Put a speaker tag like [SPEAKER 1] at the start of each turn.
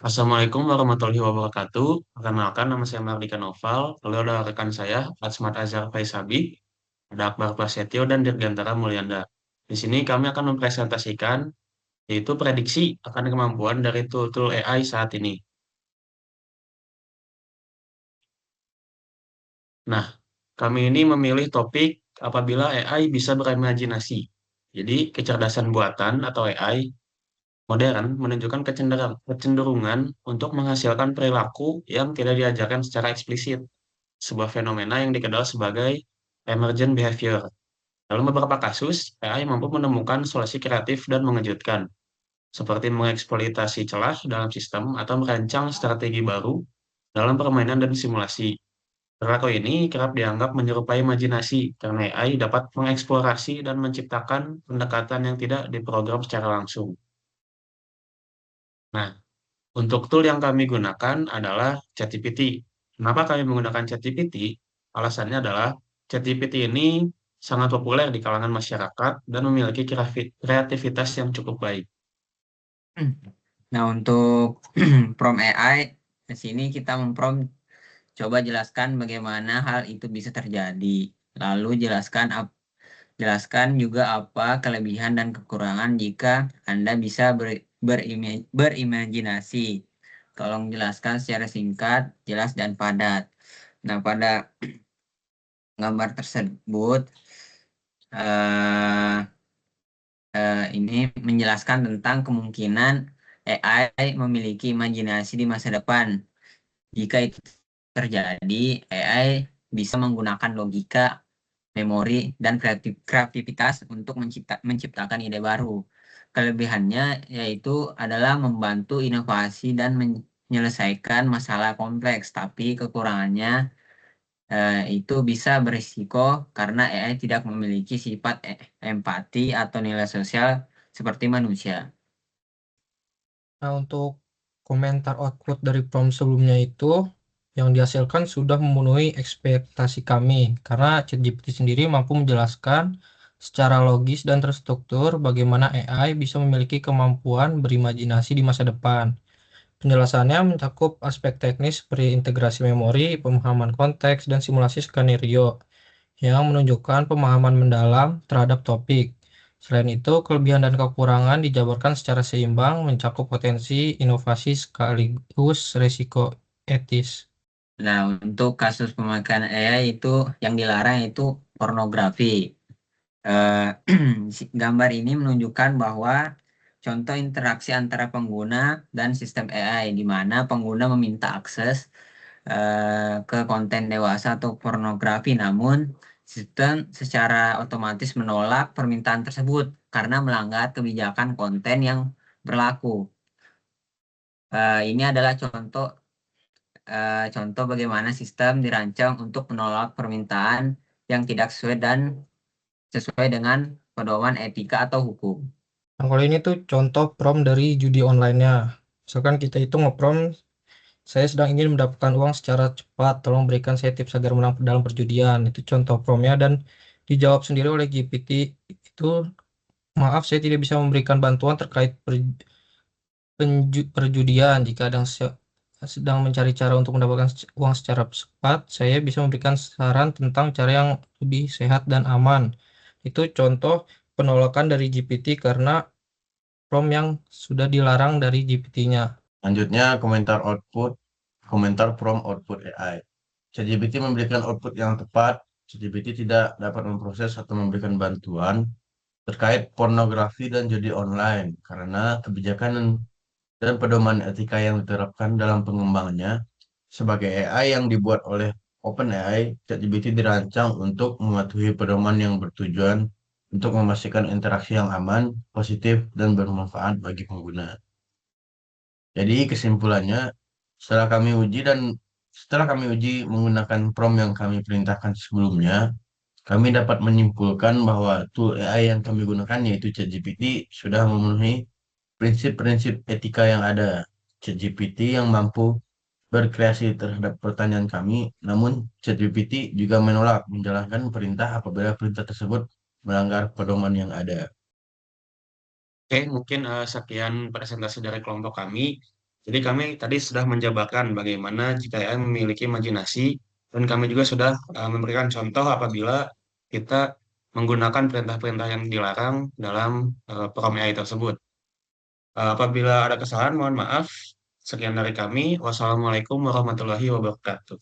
[SPEAKER 1] Assalamualaikum warahmatullahi wabarakatuh. Perkenalkan, nama saya Mardika Noval. Lalu ada rekan saya, Atsmat Azhar Faisabi, ada Akbar Prasetyo, dan Dirgantara Mulyanda. Di sini kami akan mempresentasikan, yaitu prediksi akan kemampuan dari tool-tool AI saat ini. Nah, kami ini memilih topik apabila AI bisa berimajinasi. Jadi, kecerdasan buatan atau AI modern menunjukkan kecenderungan untuk menghasilkan perilaku yang tidak diajarkan secara eksplisit, sebuah fenomena yang dikenal sebagai emergent behavior. Dalam beberapa kasus, AI mampu menemukan solusi kreatif dan mengejutkan, seperti mengeksploitasi celah dalam sistem atau merancang strategi baru dalam permainan dan simulasi. Perilaku ini kerap dianggap menyerupai imajinasi karena AI dapat mengeksplorasi dan menciptakan pendekatan yang tidak diprogram secara langsung. Nah, untuk tool yang kami gunakan adalah ChatGPT. Kenapa kami menggunakan ChatGPT? Alasannya adalah ChatGPT ini sangat populer di kalangan masyarakat dan memiliki kreativitas yang cukup baik.
[SPEAKER 2] Nah, untuk prompt AI, di sini kita memprompt, coba jelaskan bagaimana hal itu bisa terjadi. Lalu jelaskan juga apa kelebihan dan kekurangan jika Anda bisa berimajinasi. Tolong jelaskan secara singkat, jelas, dan padat. Nah, pada gambar tersebut, eh, ini menjelaskan tentang kemungkinan AI memiliki imajinasi di masa depan. Jika itu terjadi, AI bisa menggunakan logika, memori, dan kreativitas untuk menciptakan ide baru. Kelebihannya yaitu adalah membantu inovasi dan menyelesaikan masalah kompleks, tapi kekurangannya itu bisa berisiko karena AI tidak memiliki sifat empati atau nilai sosial seperti manusia.
[SPEAKER 3] Nah, untuk komentar output dari prompt sebelumnya itu yang dihasilkan sudah memenuhi ekspektasi kami karena ChatGPT sendiri mampu menjelaskan secara logis dan terstruktur bagaimana AI bisa memiliki kemampuan berimajinasi di masa depan. Penjelasannya mencakup aspek teknis seperti integrasi memori, pemahaman konteks, dan simulasi skenario yang menunjukkan pemahaman mendalam terhadap topik. Selain itu, kelebihan dan kekurangan dijabarkan secara seimbang, mencakup potensi, inovasi, sekaligus risiko etis.
[SPEAKER 2] Nah, untuk kasus pemakaian AI itu yang dilarang itu pornografi. Eh, Gambar ini menunjukkan bahwa contoh interaksi antara pengguna dan sistem AI di mana pengguna meminta akses ke konten dewasa atau pornografi, namun sistem secara otomatis menolak permintaan tersebut karena melanggar kebijakan konten yang berlaku. Ini adalah contoh bagaimana sistem dirancang untuk menolak permintaan yang tidak sesuai dengan pedoman etika atau hukum.
[SPEAKER 3] Nah, kalau ini tuh contoh prompt dari judi online-nya. Misalkan kita itu nge-prompt, saya sedang ingin mendapatkan uang secara cepat, tolong berikan saya tips agar menang dalam perjudian. Itu contoh prompt-nya dan dijawab sendiri oleh GPT. Itu, maaf, saya tidak bisa memberikan bantuan terkait perjudian. Jika sedang mencari cara untuk mendapatkan uang secara cepat, saya bisa memberikan saran tentang cara yang lebih sehat dan aman. Itu contoh penolakan dari GPT karena prompt yang sudah dilarang dari GPT-nya.
[SPEAKER 4] Selanjutnya, komentar prompt output AI. ChatGPT memberikan output yang tepat. ChatGPT tidak dapat memproses atau memberikan bantuan terkait pornografi dan judi online karena kebijakan dan pedoman etika yang diterapkan dalam pengembangannya. Sebagai AI yang dibuat oleh OpenAI, ChatGPT dirancang untuk mematuhi pedoman yang bertujuan untuk memastikan interaksi yang aman, positif, dan bermanfaat bagi pengguna. Jadi kesimpulannya, setelah kami uji dan setelah kami uji menggunakan prompt yang kami perintahkan sebelumnya, kami dapat menyimpulkan bahwa tool AI yang kami gunakan yaitu ChatGPT sudah memenuhi prinsip-prinsip etika yang ada. ChatGPT yang mampu berkreasi terhadap pertanyaan kami, namun ChatGPT juga menolak menjalankan perintah apabila perintah tersebut melanggar pedoman yang ada.
[SPEAKER 1] Oke, mungkin sekian presentasi dari kelompok kami. Jadi kami tadi sudah menjabarkan bagaimana jika AI memiliki imajinasi dan kami juga sudah memberikan contoh apabila kita menggunakan perintah-perintah yang dilarang dalam prompt AI tersebut. Apabila ada kesalahan, mohon maaf. Sekian dari kami. Wassalamualaikum warahmatullahi wabarakatuh.